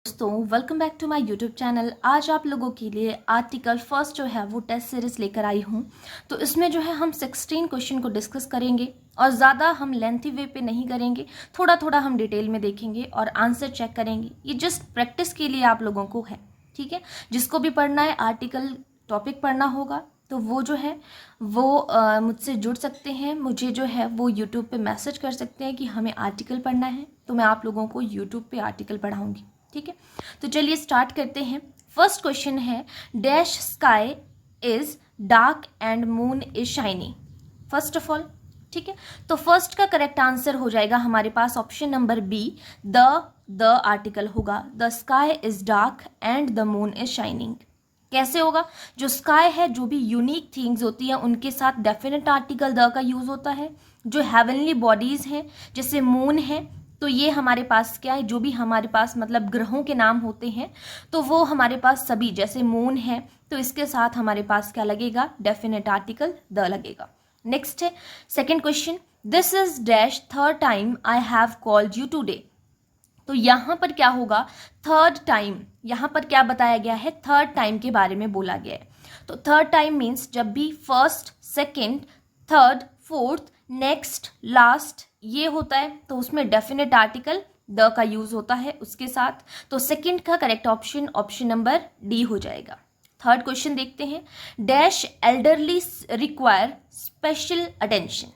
दोस्तों welcome back to my YouTube channel. आज आप लोगों के लिए आर्टिकल फर्स्ट जो है वो टेस्ट सीरीज लेकर आई हूँ। तो इसमें जो है हम 16 क्वेश्चन को डिस्कस करेंगे और ज़्यादा हम लेंथी वे पे नहीं करेंगे, थोड़ा थोड़ा हम डिटेल में देखेंगे और आंसर चेक करेंगे। ये जस्ट प्रैक्टिस के लिए आप लोगों को है, ठीक है। जिसको भी पढ़ना है आर्टिकल टॉपिक पढ़ना होगा तो वो जो है वो मुझसे जुड़ सकते हैं। मुझे जो है वो यूट्यूब पे मैसेज कर सकते हैं कि हमें आर्टिकल पढ़ना है, तो मैं आप लोगों को यूट्यूब पे आर्टिकल पढ़ाऊँगी, ठीक है। तो चलिए स्टार्ट करते हैं। फर्स्ट क्वेश्चन है dash sky is dark and moon is shiny. First of all, ठीक है। तो फर्स्ट का करेक्ट आंसर हो जाएगा हमारे पास option number B, the article होगा the sky is dark and the moon is shining. कैसे होगा? जो स्काई है, जो भी यूनिक थिंग्स होती है उनके साथ डेफिनेट आर्टिकल द का यूज होता है। जो हेवनली बॉडीज हैं जैसे मून है, तो ये हमारे पास क्या है, जो भी हमारे पास मतलब ग्रहों के नाम होते हैं तो वो हमारे पास सभी, जैसे मून है तो इसके साथ हमारे पास क्या लगेगा, डेफिनेट आर्टिकल द लगेगा। नेक्स्ट है second question, this is dash third time I have called you today. तो यहाँ पर क्या होगा, थर्ड टाइम, यहाँ पर क्या बताया गया है, थर्ड टाइम के बारे में बोला गया है। तो थर्ड टाइम मीन्स जब भी first, second, third, fourth, next, last ये होता है तो उसमें डेफिनेट आर्टिकल द का यूज होता है उसके साथ। तो सेकंड का correct option option number D हो जाएगा। थर्ड क्वेश्चन देखते हैं, dash elderly require special attention,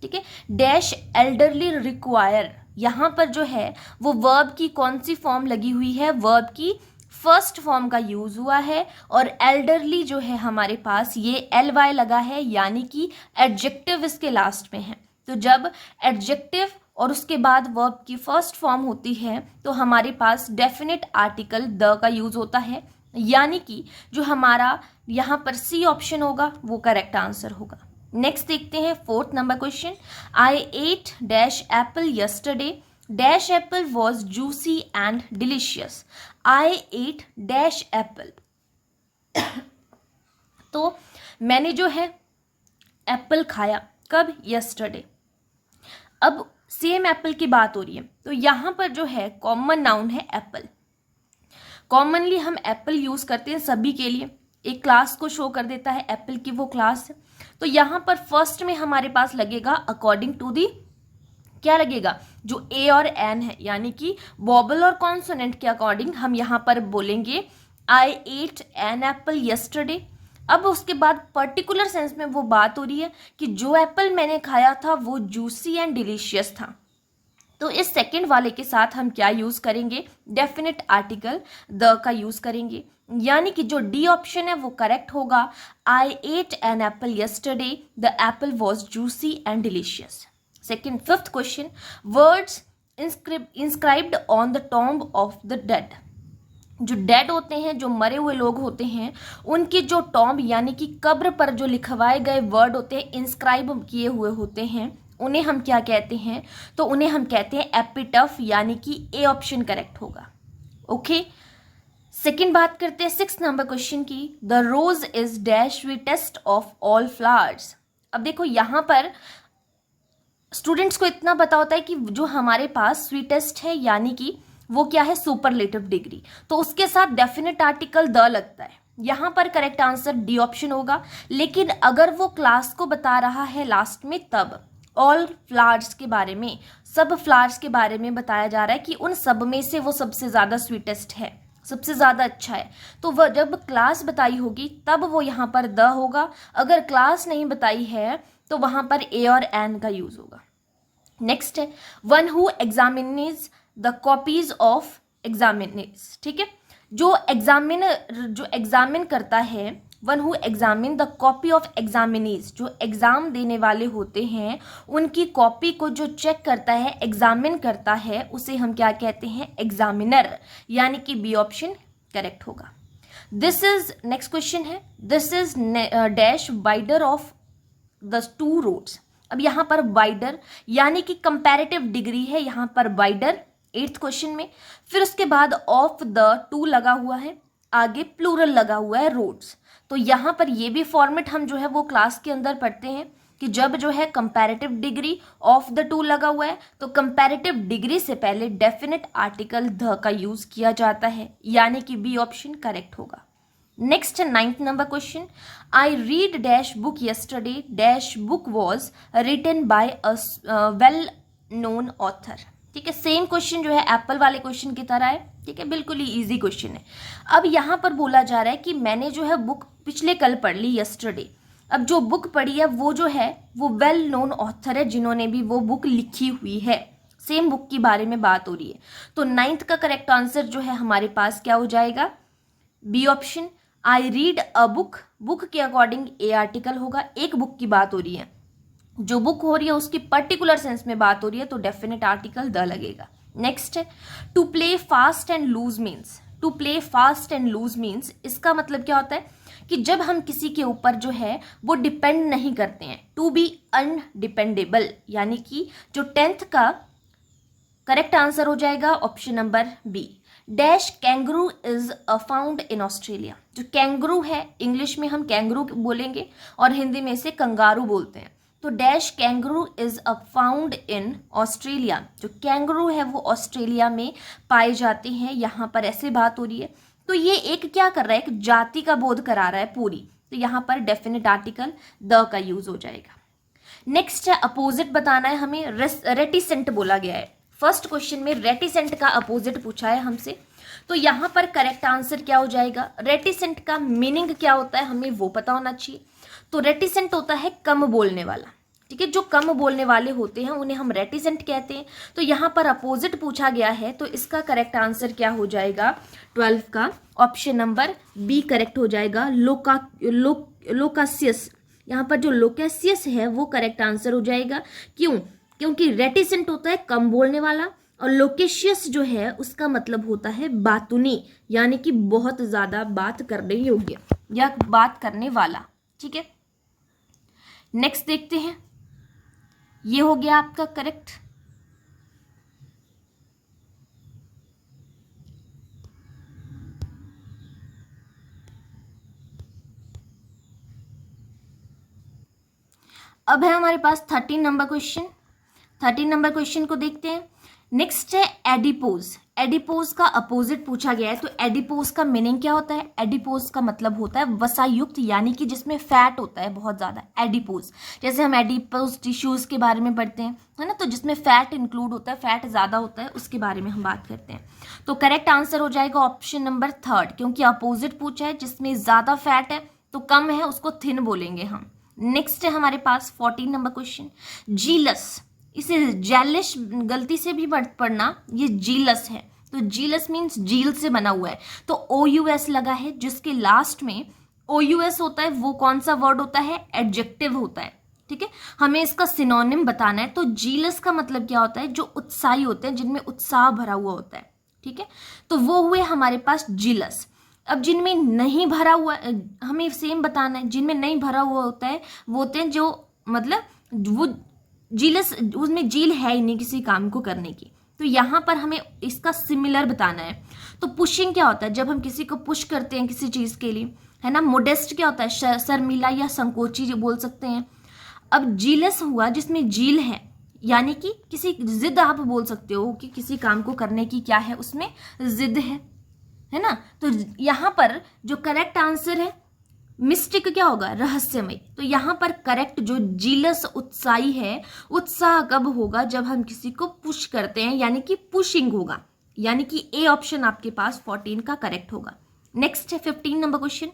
ठीक है। डैश एल्डरली रिक्वायर, यहाँ पर जो है वो वर्ब की कौन सी फॉर्म लगी हुई है, वर्ब की फर्स्ट फॉर्म का यूज हुआ है और एल्डरली जो है हमारे पास ये एल वाई लगा है, यानी कि एडजेक्टिव इसके लास्ट में है। तो जब एडजेक्टिव और उसके बाद वर्ब की फर्स्ट फॉर्म होती है तो हमारे पास डेफिनेट आर्टिकल द का यूज होता है, यानी कि जो हमारा यहाँ पर सी ऑप्शन होगा वो करेक्ट आंसर होगा। नेक्स्ट देखते हैं fourth number question, I ate dash apple yesterday dash apple was juicy and delicious. I ate dash apple तो मैंने जो है एप्पल खाया, कब, यस्टरडे। अब सेम एप्पल की बात हो रही है तो यहाँ पर जो है कॉमन नाउन है एप्पल। कॉमनली हम एप्पल यूज करते हैं सभी के लिए, एक क्लास को शो कर देता है, एप्पल की वो क्लास है। तो यहाँ पर फर्स्ट में हमारे पास लगेगा अकॉर्डिंग टू दी, क्या लगेगा, जो ए और एन है, यानी कि वोबल और कॉन्सोनेंट के अकॉर्डिंग हम यहाँ पर बोलेंगे आई एट एन एप्पल यस्टरडे। अब उसके बाद पर्टिकुलर सेंस में वो बात हो रही है कि जो एप्पल मैंने खाया था वो जूसी एंड डिलीशियस था। तो इस सेकंड वाले के साथ हम क्या यूज करेंगे, डेफिनेट आर्टिकल द का यूज करेंगे, यानी कि जो डी ऑप्शन है वो करेक्ट होगा, I ate an apple yesterday the apple was juicy and delicious. Second fifth question, words inscribed on the tomb of the dead. जो डेड होते हैं, जो मरे हुए लोग होते हैं, उनकी जो टॉम्ब यानी कि कब्र पर जो लिखवाए गए वर्ड होते हैं, इंस्क्राइब किए हुए होते हैं, उन्हें हम क्या कहते हैं, तो उन्हें हम कहते हैं एपिटफ, यानी कि ए ऑप्शन करेक्ट होगा। ओके, सेकंड बात करते हैं सिक्स नंबर क्वेश्चन की, the rose is dash sweetest of all flowers. अब देखो यहाँ पर स्टूडेंट्स को इतना पता होता है कि जो हमारे पास स्वीटेस्ट है यानी कि वो क्या है, सुपरलेटिव डिग्री, तो उसके साथ डेफिनेट आर्टिकल द लगता है। यहाँ पर करेक्ट आंसर डी ऑप्शन होगा। लेकिन अगर वो क्लास को बता रहा है लास्ट में, तब ऑल फ्लावर्स के बारे में, सब फ्लावर्स के बारे में बताया जा रहा है कि उन सब में से वो सबसे ज़्यादा स्वीटेस्ट है, सबसे ज़्यादा अच्छा है, तो वह जब क्लास बताई होगी तब वो यहाँ पर द होगा। अगर क्लास नहीं बताई है तो वहाँ पर ए और एन का यूज होगा। नेक्स्ट है one who examinees the copies of examinees, ठीक है। जो एग्जामिन करता है, one who examine the copy of examinees, जो एग्जाम देने वाले होते हैं उनकी कॉपी को जो चेक करता है, एग्जामिन करता है, उसे हम क्या कहते हैं, एग्जामिनर, यानी कि बी ऑप्शन करेक्ट होगा। दिस इज नेक्स्ट क्वेश्चन है, this is dash wider of the two roads. अब यहाँ पर वाइडर यानी कि कंपैरेटिव डिग्री है, यहाँ पर वाइडर एट्थ क्वेश्चन में। फिर उसके बाद ऑफ द टू लगा हुआ है, आगे प्लूरल लगा हुआ है रोड्स। तो यहाँ पर ये भी फॉर्मेट हम जो है वो क्लास के अंदर पढ़ते हैं कि जब जो है comparative degree of the two लगा हुआ है तो कंपैरेटिव डिग्री से पहले डेफिनेट आर्टिकल द का यूज किया जाता है, यानी कि बी ऑप्शन करेक्ट होगा। Next 9th number question, I read dash book yesterday dash book was written by a well known author. ठीक है, सेम क्वेश्चन जो है एप्पल वाले क्वेश्चन की तरह है। ठीक है, बिल्कुल ही इजी क्वेश्चन है। अब यहाँ पर बोला जा रहा है कि मैंने जो है बुक पिछले कल पढ़ ली, यस्टरडे। अब जो बुक पढ़ी है वो जो है वो वेल नोन ऑथर है, जिन्होंने भी वो बुक लिखी हुई है। सेम बुक के बारे में बात हो रही है। तो 9th का करेक्ट आंसर जो है हमारे पास क्या हो जाएगा, B option. I read a book, book के अकॉर्डिंग ए आर्टिकल होगा। एक बुक की बात हो रही है, जो बुक हो रही है उसकी पर्टिकुलर सेंस में बात हो रही है तो डेफिनेट आर्टिकल द लगेगा। नेक्स्ट है to play fast and loose means. To play fast and loose means इसका मतलब क्या होता है कि जब हम किसी के ऊपर जो है वो डिपेंड नहीं करते हैं। टू बी अनडिपेंडेबल, यानी कि जो 10th का करेक्ट आंसर हो जाएगा option number B. Dash kangaroo is found in Australia. जो कैंगरू है इंग्लिश में हम कैंगरू बोलेंगे और हिंदी में इसे कंगारू बोलते हैं। तो dash kangaroo is found in Australia. जो कैंगरू है वो ऑस्ट्रेलिया में पाए जाते हैं, यहाँ पर ऐसे बात हो रही है। तो ये एक क्या कर रहा है, एक जाति का बोध करा रहा है पूरी। तो यहाँ पर डेफिनेट आर्टिकल द का यूज हो जाएगा। नेक्स्ट है अपोजिट बताना है हमें। रेटिसेंट बोला गया है। फर्स्ट क्वेश्चन में रेटिसेंट का अपोजिट पूछा है हमसे। तो यहाँ पर करेक्ट आंसर क्या हो जाएगा, रेटिसेंट का मीनिंग क्या होता है हमें वो पता होना चाहिए। तो रेटिसेंट होता है कम बोलने वाला। ठीक है, जो कम बोलने वाले होते हैं उन्हें हम रेटिसेंट कहते हैं। तो यहाँ पर अपोजिट पूछा गया है तो इसका करेक्ट आंसर क्या हो जाएगा, 12 का ऑप्शन नंबर बी करेक्ट हो जाएगा। लोकासियस, यहाँ पर जो लोकासियस है वो करेक्ट आंसर हो जाएगा। क्यों, क्योंकि रेटिसेंट होता है कम बोलने वाला और लोकेशियस जो है उसका मतलब होता है बातूनी, यानी कि बहुत ज्यादा बात करने योग्य या बात करने वाला। ठीक है, नेक्स्ट देखते हैं। ये हो गया आपका करेक्ट। अब है हमारे पास 13 नंबर क्वेश्चन। 13 नंबर क्वेश्चन को देखते हैं। नेक्स्ट है एडिपोज। एडिपोज का अपोजिट पूछा गया है। तो एडिपोज का मीनिंग क्या होता है, एडिपोज का मतलब होता है वसायुक्त, यानी कि जिसमें फैट होता है बहुत ज्यादा, एडिपोज। जैसे हम एडिपोज टिश्यूज के बारे में पढ़ते हैं, है ना, तो जिसमें फैट इंक्लूड होता है, फैट ज्यादा होता है, उसके बारे में हम बात करते हैं। तो करेक्ट आंसर हो जाएगा ऑप्शन नंबर 3, क्योंकि अपोजिट पूछा है, जिसमें ज्यादा फैट है तो कम है उसको थिन बोलेंगे हम। नेक्स्ट है हमारे पास 14 नंबर क्वेश्चन, जीलस। इसे जेलिश गलती से भी पढ़ना, ये जीलस है। तो जीलस मीन्स झील से बना हुआ है। तो OUS लगा है, जिसके लास्ट में OUS होता है वो कौन सा वर्ड होता है, एडजेक्टिव होता है। ठीक है, हमें इसका सिनोनिम बताना है। तो जीलस का मतलब क्या होता है, जो उत्साही होते हैं, जिनमें उत्साह भरा हुआ होता है। ठीक है, तो वो हुए हमारे पास जीलस। अब जिनमें नहीं भरा हुआ, हमें सेम बताना है, जिनमें नहीं भरा हुआ होता है वो होते हैं जो मतलब वो जीलस, उसमें जील है ही नहीं किसी काम को करने की। तो यहाँ पर हमें इसका सिमिलर बताना है। तो पुशिंग क्या होता है, जब हम किसी को पुश करते हैं किसी चीज के लिए, है ना। मोडेस्ट क्या होता है, शर्मिला या संकोची जो बोल सकते हैं। अब जीलस हुआ जिसमें जील है, यानी कि किसी जिद आप बोल सकते हो कि किसी काम को करने की क्या है, उसमें जिद है ना। तो यहाँ पर जो करेक्ट आंसर है मिस्टिक क्या होगा, रहस्यमय। तो यहाँ पर करेक्ट जो जीलस उत्साही है, उत्साह कब होगा, जब हम किसी को पुश करते हैं, यानी कि पुशिंग होगा, यानी कि ए ऑप्शन आपके पास 14 का करेक्ट होगा। नेक्स्ट है 15 नंबर क्वेश्चन,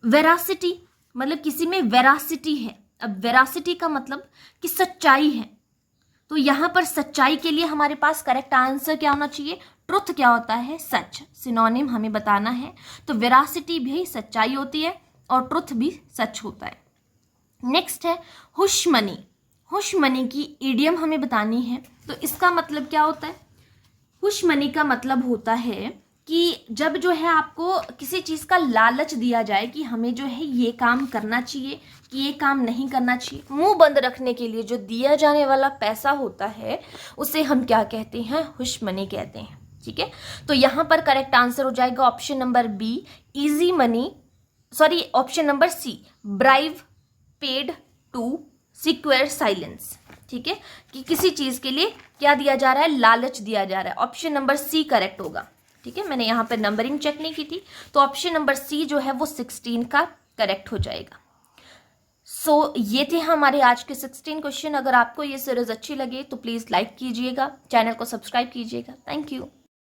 वेरासिटी। मतलब किसी में वेरासिटी है। अब वेरासिटी का मतलब कि सच्चाई है। तो यहाँ पर सच्चाई के लिए हमारे पास करेक्ट आंसर क्या होना चाहिए, ट्रुथ क्या होता है, सच। सिनोनिम हमें बताना है। तो वेरासिटी भी सच्चाई होती है और ट्रुथ भी सच होता है। नेक्स्ट है हुशमनी। हुशमनी की इडियम हमें बतानी है। तो इसका मतलब क्या होता है, हुशमनी का मतलब होता है कि जब जो है आपको किसी चीज़ का लालच दिया जाए कि हमें जो है ये काम करना चाहिए कि ये काम नहीं करना चाहिए, मुंह बंद रखने के लिए जो दिया जाने वाला पैसा होता है उसे हम क्या कहते हैं, हुशमनी कहते हैं। ठीक है, तो यहाँ पर करेक्ट आंसर हो जाएगा option number B, easy money, sorry option number C, bribe paid to secure silence, ठीक है, कि किसी चीज के लिए क्या दिया जा रहा है, लालच दिया जा रहा है। ऑप्शन नंबर सी करेक्ट होगा, ठीक है। मैंने यहाँ पर नंबरिंग चेक नहीं की थी, तो ऑप्शन नंबर सी जो है वो 16 का करेक्ट हो जाएगा। सो ये थे हमारे आज के 16 क्वेश्चन। अगर आपको ये सीरीज अच्छी लगे तो प्लीज लाइक कीजिएगा, चैनल को सब्सक्राइब कीजिएगा। Thank you.